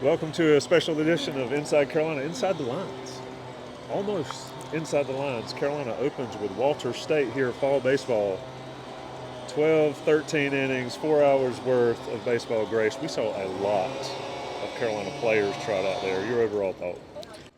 Welcome to a special edition of Inside Carolina, Inside the Lines. Almost inside the lines. Carolina opens with Walter State here, fall baseball. 12, 13 innings, 4 hours worth of baseball grace. We saw a lot of Carolina players trot out there. Your overall thought?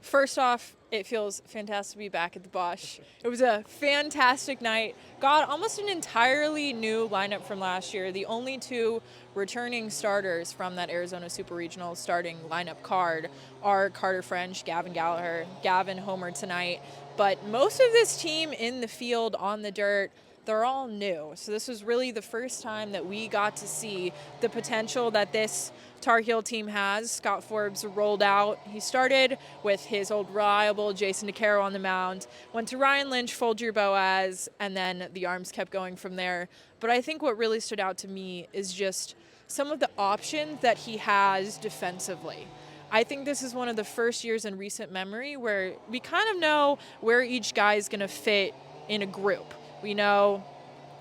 First off, it feels fantastic to be back at the Bosh. It was a fantastic night. Got almost an entirely new lineup from last year. The only two returning starters from that Arizona Super Regional starting lineup card are Carter French, Gavin Gallagher. Gavin homered tonight. But most of this team in the field on the dirt, they're all new. So this was really the first time that we got to see the potential that this Tar Heel team has. Scott Forbes rolled out. He started with his old reliable Jason DeCaro on the mound, went to Ryan Lynch, Folger Boaz, and then the arms kept going from there. But I think what really stood out to me is just some of the options that he has defensively. I think this is one of the first years in recent memory where we kind of know where each guy is going to fit in a group. We know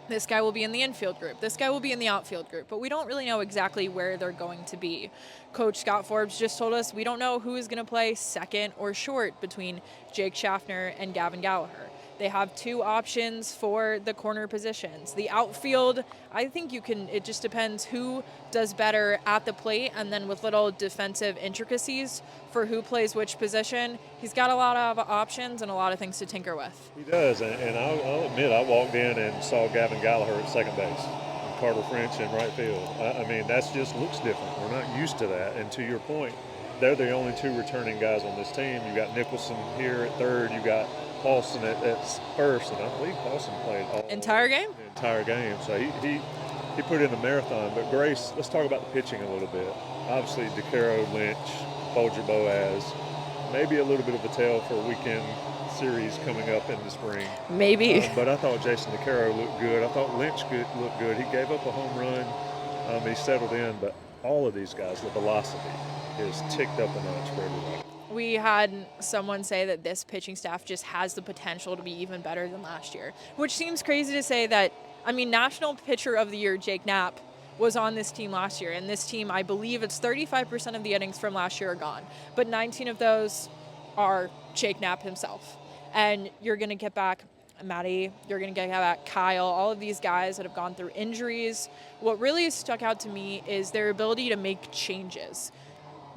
this guy will be in the infield group. This guy will be in the outfield group. But we don't really know exactly where they're going to be. Coach Scott Forbes just told us we don't know who is going to play second or short between Jake Schaffner and Gavin Gallagher. They have two options for the corner positions. The outfield, I think it just depends who does better at the plate, and then with little defensive intricacies for who plays which position. He's got a lot of options and a lot of things to tinker with. He does, and I'll admit I walked in and saw Gavin Gallagher at second base and Carter French in right field. I mean, that just looks different. We're not used to that, and to your point, they're the only two returning guys on this team. You got Nicholson here at third, you got Paulson at first, and I believe Paulson played all Entire game? the entire game. So he put in the marathon. But Grace, let's talk about the pitching a little bit. Obviously, DeCaro, Lynch, Folger Boaz, maybe a little bit of a tell for a weekend series coming up in the spring. Maybe. But I thought Jason DeCaro looked good. I thought Lynch looked good. He gave up a home run. He settled in. But all of these guys, the velocity is ticked up a notch for everybody. We had someone say that this pitching staff just has the potential to be even better than last year, which seems crazy to say that. I mean, National Pitcher of the Year, Jake Knapp, was on this team last year. And this team, I believe it's 35% of the innings from last year are gone. But 19 of those are Jake Knapp himself. And you're going to get back Maddie, you're going to get back Kyle, all of these guys that have gone through injuries. What really stuck out to me is their ability to make changes.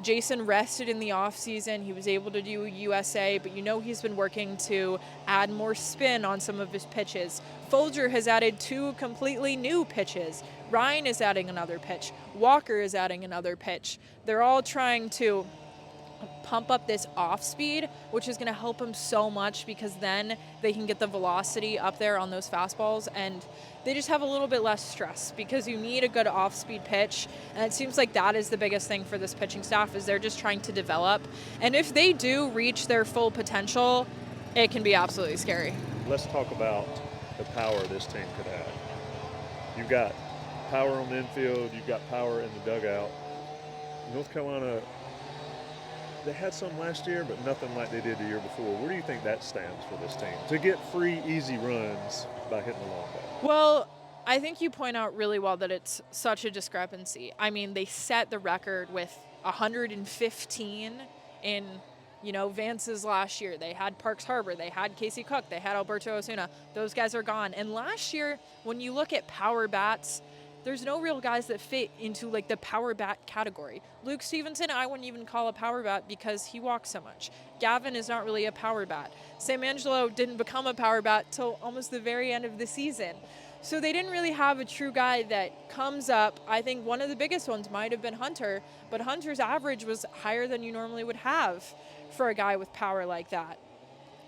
Jason rested in the offseason. He was able to do USA, but he's been working to add more spin on some of his pitches. Folger has added two completely new pitches. Ryan is adding another pitch. Walker is adding another pitch. They're all trying to pump up this off speed, which is going to help them so much because then they can get the velocity up there on those fastballs, and they just have a little bit less stress because you need a good off speed pitch. And it seems like that is the biggest thing for this pitching staff is they're just trying to develop. And if they do reach their full potential, it can be absolutely scary. Let's talk about the power this team could have. You've got power on the infield, you've got power in the dugout. North Carolina, they had some last year, but nothing like they did the year before. Where do you think that stands for this team? To get free, easy runs by hitting the long ball. Well, I think you point out really well that it's such a discrepancy. I mean, they set the record with 115 in, Vance's last year. They had Parks Harbor. They had Casey Cook. They had Alberto Osuna. Those guys are gone. And last year, when you look at power bats, there's no real guys that fit into the power bat category. Luke Stevenson, I wouldn't even call a power bat because he walks so much. Gavin is not really a power bat. Sam Angelo didn't become a power bat till almost the very end of the season. So they didn't really have a true guy that comes up. I think one of the biggest ones might have been Hunter, but Hunter's average was higher than you normally would have for a guy with power like that.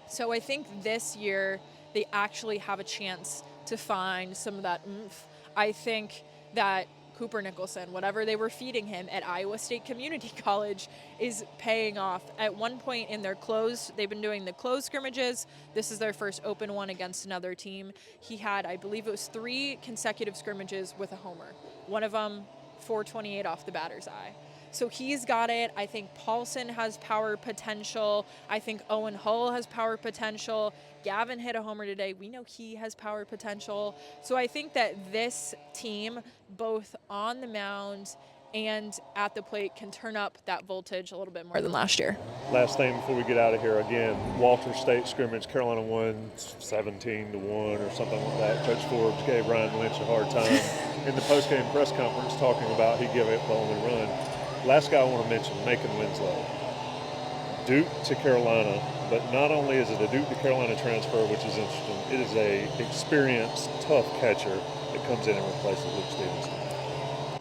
So I think this year they actually have a chance to find some of that oomph. I think that Cooper Nicholson, whatever they were feeding him at Iowa State Community College, is paying off. At one point in they've been doing the closed scrimmages. This is their first open one against another team. He had, I believe it was 3 consecutive scrimmages with a homer. One of them, 428 off the batter's eye. So he's got it. I think Paulson has power potential. I think Owen Hull has power potential. Gavin hit a homer today. We know he has power potential. So I think that this team, both on the mound and at the plate can turn up that voltage a little bit more than last year. Last thing before we get out of here, again, Walter State scrimmage, Carolina won 17-1 or something like that. Coach Forbes gave Ryan Lynch a hard time in the post-game press conference talking about he gave it the only run. Last guy I want to mention, Macon Winslow. Duke to Carolina, but not only is it a Duke to Carolina transfer, which is interesting, it is a experienced, tough catcher that comes in and replaces Luke Stevenson.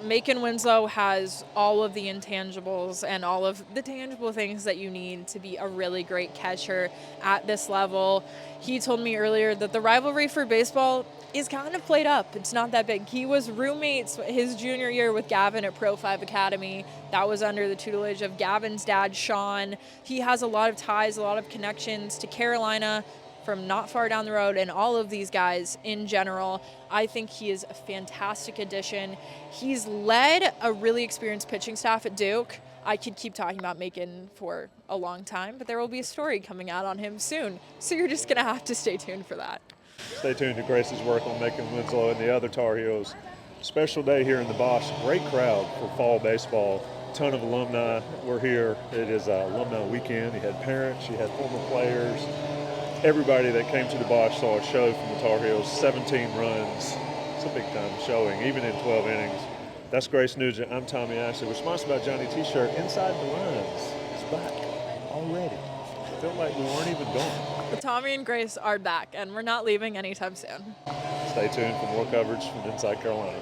Macon Winslow has all of the intangibles and all of the tangible things that you need to be a really great catcher at this level. He told me earlier that the rivalry for baseball is kind of played up. It's not that big. He was roommates his junior year with Gavin at Pro 5 Academy. That was under the tutelage of Gavin's dad, Sean. He has a lot of ties, a lot of connections to Carolina from not far down the road, and all of these guys in general. I think he is a fantastic addition. He's led a really experienced pitching staff at Duke. I could keep talking about Macon for a long time, but there will be a story coming out on him soon. So you're just going to have to stay tuned for that. Stay tuned to Grace's work on Macon Winslow and the other Tar Heels. Special day here in the Bosch. Great crowd for fall baseball. Ton of alumni were here. It is alumni weekend. You had parents, you had former players. Everybody that came to the Bosch saw a show from the Tar Heels. 17 runs. It's a big-time showing, even in 12 innings. That's Grace Nugent. I'm Tommy Ashley. We're sponsored by Johnny T-shirt. Inside the Lines is back already. I felt like we weren't even gone. Tommy and Grace are back, and we're not leaving anytime soon. Stay tuned for more coverage from Inside Carolina.